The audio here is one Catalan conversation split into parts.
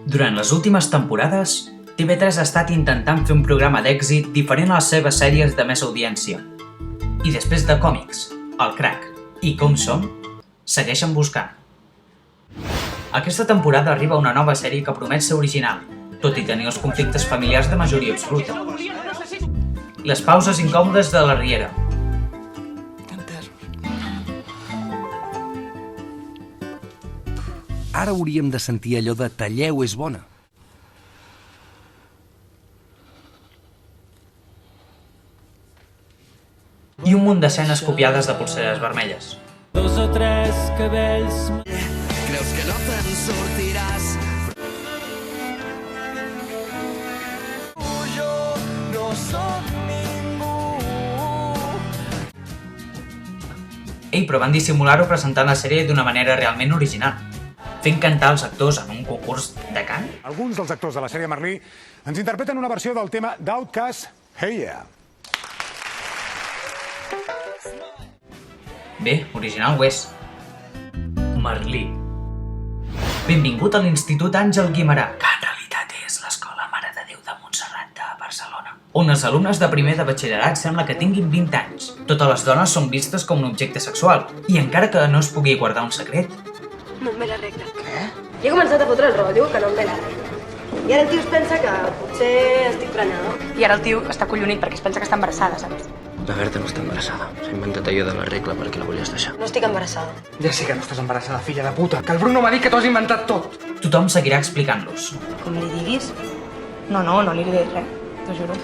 Durant les últimes temporades, TV3 ha estat intentant fer un programa d'èxit diferent a les seves sèries de més audiència. I després de Còmics, El Crac i Com Som, segueixen buscant. Aquesta temporada arriba una nova sèrie que promet ser original, tot i tenir els conflictes familiars de majoria absoluta. Les pauses incòmodes de la Riera. Ara hauríem de sentir allò de talleu és bona. I un munt d'escenes copiades de polseres vermelles. 2 o 3 cabells... Creus que no te'n sortiràs? Jo no som ningú. Ei, però van dissimular-ho presentant la sèrie d'una manera realment original, fent cantar els actors en un concurs de cant. Alguns dels actors de la sèrie Merlí ens interpreten una versió del tema d'Outkast, Hey Yeah. Bé, original ho és. Merlí. Benvingut a l'Institut Àngel Guimerà, que en realitat és l'Escola Mare de Déu de Montserrat de Barcelona, on els alumnes de primer de batxillerat sembla que tinguin 20 anys. Totes les dones són vistes com un objecte sexual, i encara que no es pugui guardar un secret. No em ve la regla. Què? Jo he començat a fotre el rotllo que no em ve la regla. I ara el tio es pensa que potser estic prenyada. I ara el tio està collonit perquè es pensa que està embarassada, saps? La Berta no està embarassada. S'ha inventat allò de la regla perquè la volies deixar. No estic embarassada. Ja sé que no estàs embarassada, filla de puta. Que el Bruno m'ha dit que t'ho has inventat tot. Tothom seguirà explicant-los. Com li diguis? No li diré res, t'ho juro.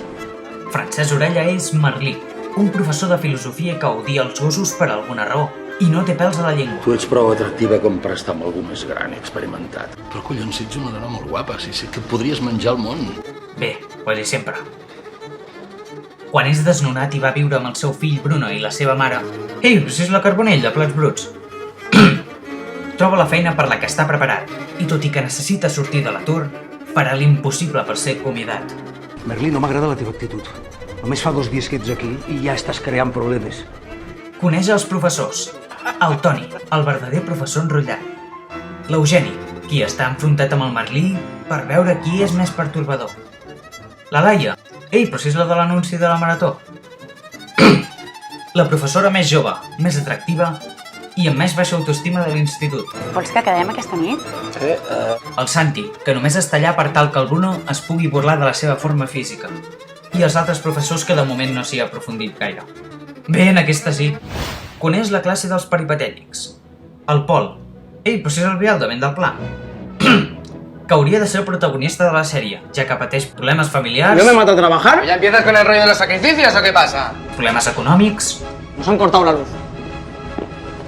Francesc Orella és Merlí, un professor de filosofia que odia els gossos per alguna raó, i no té pèls a la llengua. Tu ets prou atractiva com per estar amb algú més gran i experimentat. Però collons, si ets una dona molt guapa, si sé que podries menjar el món. Bé, quasi sempre. Quan és desnonat i va viure amb el seu fill Bruno i la seva mare... Ei, però si és la Carbonell de Plats Bruts! Troba la feina per la que està preparat, i tot i que necessita sortir de l'atur, farà l'impossible per ser acomiadat. Merlí, no m'agrada la teva actitud. Només fa 2 dies que ets aquí i ja estàs creant problemes. Coneix els professors. El Toni, el verdader professor enrotllat. L'Eugeni, qui està enfrontat amb el Merlí per veure qui és més pertorbador. La Laia. Ei, però si és la de l'anunci de la marató. La professora més jove, més atractiva i amb més baixa autoestima de l'institut. Vols que quedem aquesta nit? El Santi, que només està allà per tal que el Bruno es pugui burlar de la seva forma física. I els altres professors que de moment no s'hi ha aprofundit gaire. Bé, en aquesta sí. Coneix la classe dels peripatètics. El Pol. Ei, però si és el Biel de Vent del Pla. Que hauria de ser el protagonista de la sèrie, ja que pateix problemes familiars... ¿No me mata a trabajar? ¿Ya empiezas con el rollo de los sacrificios o qué pasa? Problemes econòmics... Nos han cortado la luz.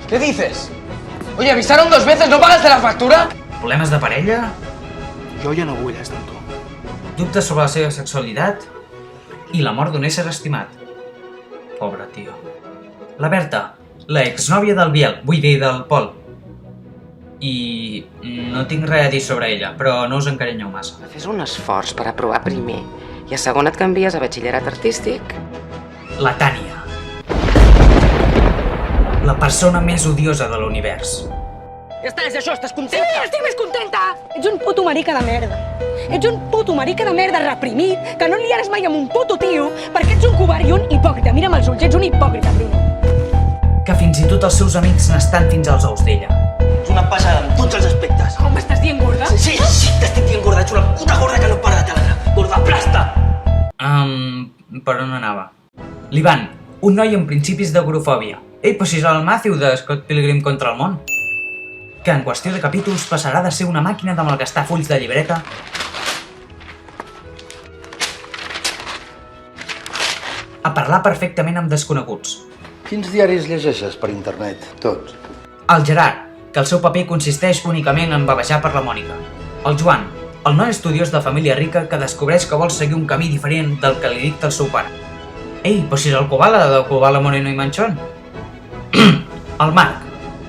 ¿Qué dices? Oye, avisaron 2 veces, ¿no pagaste la factura? Problemes de parella... Jo ja no vull estar amb tu. Dubtes sobre la seva sexualitat... I la mort d'un ésser estimat. Pobre tio. La Berta, la exnòvia del Biel, vull dir del Pol. I no tinc res a dir sobre ella, però no us encarinyeu massa. Fes un esforç per aprovar primer i a segon et canvies a batxillerat artístic. La Tània. La persona més odiosa de l'univers. Ja està, és això, estàs contenta? Sí, estic més contenta! Ets un puto marica de merda. Ets un puto marica de merda reprimit, que no liares mai amb un puto tio, perquè ets un covard i un hipòcrita. Mira'm els ulls, ets un hipòcrita, Bruno. Que fins i tot els seus amics n'estan fins als ous d'ella. Ets una passada en tots els aspectes. Com m'estàs dient gorda? Sí, t'estic dient gorda. Ets una puta gorda que no para de telegram. Gorda plasta! Per on anava? L'Ivan, un noi amb principis d'agorofòbia. Ei, però si és el Matthew de Scott Pilgrim contra el món. Que en qüestió de capítols passarà de ser una màquina de malgastar fulls de llibreta a parlar perfectament amb desconeguts. Quins diaris llegeixes per internet? Tots. El Gerard, que el seu paper consisteix únicament en bavejar per la Mònica. El Joan, el noi estudiós de família rica que descobreix que vol seguir un camí diferent del que li dicta el seu pare. Ei, però si és el Kovala de Kovala Moreno i Manchón. El Marc,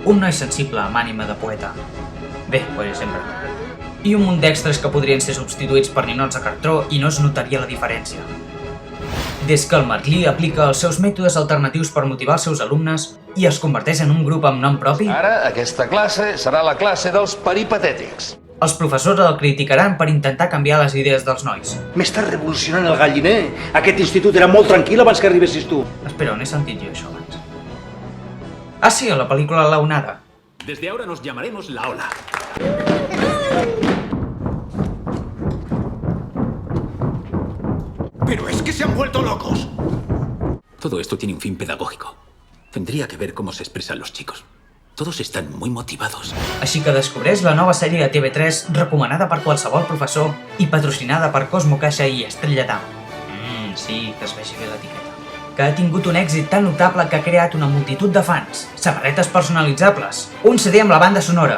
un noi sensible amb ànima de poeta. Bé, quasi sempre. I un munt d'extras que podrien ser substituïts per ninots de cartró i no es notaria la diferència. Des que el Merlí aplica els seus mètodes alternatius per motivar els seus alumnes i es converteix en un grup amb nom propi... Ara, aquesta classe serà la classe dels peripatètics. Els professors el criticaran per intentar canviar les idees dels nois. M'estàs revolucionant el galliner. Aquest institut era molt tranquil abans que arribessis tu. Espera, on he sentit jo això abans? Ah, sí, a la pel·lícula La Onada. Desde ahora nos llamaremos La Ola. Pero es que se han vuelto locos. Todo esto tiene un fin pedagógico. Tendría que ver cómo se expresan los chicos. Todos están muy motivados. Així que descobreix la nova sèrie de TV3 recomanada per qualsevol professor i patrocinada per Cosmo Caixa i Estrella Damm. Sí, que es vegi bé l'etiqueta. Que ha tingut un èxit tan notable que ha creat una multitud de fans, samarretes personalitzables, un CD amb la banda sonora,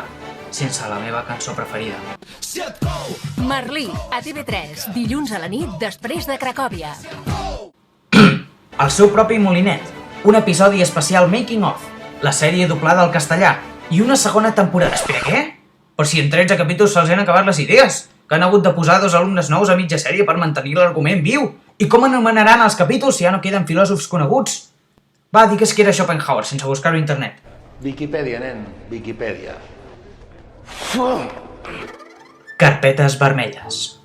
sense la meva cançó preferida. Merlí, a TV3, dilluns a la nit després de Cracòvia. El seu propi Molinet, un episodi especial Making of, la sèrie doblada al castellà i una segona temporada. Espera, què? Per si en 13 capítols se'ls han acabat les idees, que han hagut de posar 2 alumnes nous a mitja sèrie per mantenir l'argument viu. I com anomenaran els capítols si ja no queden filòsofs coneguts? Va, digues que era Schopenhauer, sense buscar-ho a internet. Viquipèdia, nen, Viquipèdia. Carpetes vermelles.